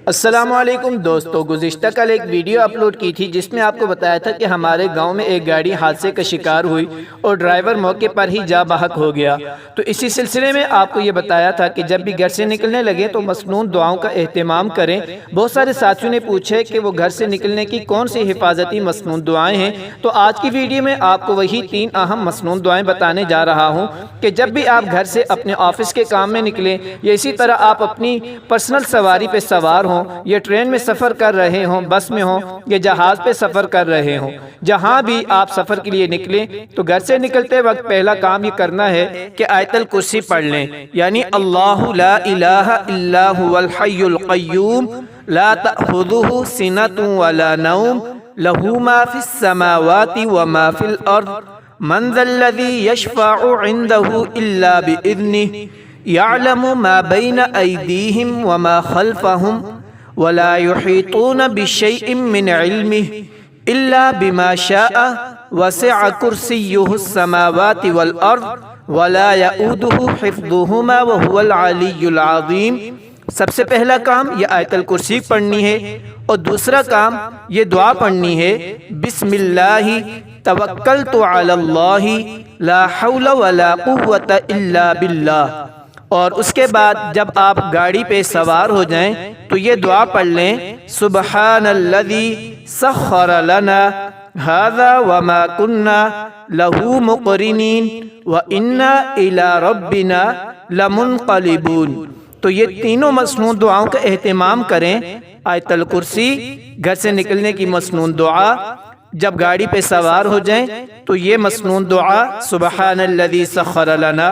السلام علیکم دوستو، گزشتہ کل ایک ویڈیو اپلوڈ کی تھی جس میں آپ کو بتایا تھا کہ ہمارے گاؤں میں ایک گاڑی حادثے کا شکار ہوئی اور ڈرائیور موقع پر ہی جاں بحق ہو گیا۔ تو اسی سلسلے میں آپ کو یہ بتایا تھا کہ جب بھی گھر سے نکلنے لگے تو مسنون دعاؤں کا اہتمام کریں۔ بہت سارے ساتھیوں نے پوچھے کہ وہ گھر سے نکلنے کی کون سی حفاظتی مسنون دعائیں ہیں، تو آج کی ویڈیو میں آپ کو وہی 3 اہم مسنون دعائیں بتانے جا رہا ہوں کہ جب بھی آپ گھر سے اپنے آفس کے کام میں نکلیں یا اسی طرح آپ اپنی پرسنل سواری پہ سوار ہوں یا ٹرین میں سفر کر رہے ہوں، بس میں ہوں یا جہاز پہ سفر کر رہے ہوں، جہاں بھی آپ سفر کے لیے نکلیں تو گھر سے نکلتے وقت پہلا کام یہ کرنا ہے کہ آیت الکرسی پڑھ لیں، یعنی اللہ لا الہ الا هو الحی القیوم لا تأخذہ سنۃ ولا نوم لہ ما فی السماوات وما فی الارض من ذا الذی یشفع عنده الا بإذنہ يعلم ما بين أيديهم وما خلفهم ولا يحيطون بشيء من علمه إلا بما شاء وسع كرسيه السماوات والأرض ولا يؤوده حفظهما وهو العلي العظيم۔ سب سے پہلا کام یہ آیت الکرسی پڑھنی ہے اور دوسرا کام یہ دعا پڑھنی ہے، بسم اللہ توکلت علی اللہ لا حول ولا قوة الا باللہ۔ اور اس کے بعد جب آپ گاڑی پہ سوار ہو جائیں تو یہ دعا پڑھ لیں، سبحان الذی سخر لنا ھذا وما کنا لہ مقرنین وانا الی ربنا لمنقلبون۔ تو یہ تینوں مسنون دعاؤں کا اہتمام کریں، آیت الکرسی، گھر سے نکلنے کی مسنون دعا، جب گاڑی پہ سوار ہو جائیں تو یہ مسنون دعا سبحان الذی سخر لنا،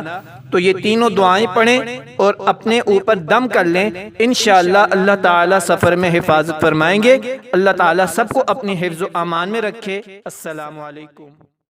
تو یہ تینوں دعائیں پڑھیں اور اپنے اوپر دم کر لیں، انشاءاللہ اللہ تعالیٰ سفر میں حفاظت فرمائیں گے۔ اللہ تعالیٰ سب کو اپنی حفظ و امان میں رکھے۔ السلام علیکم۔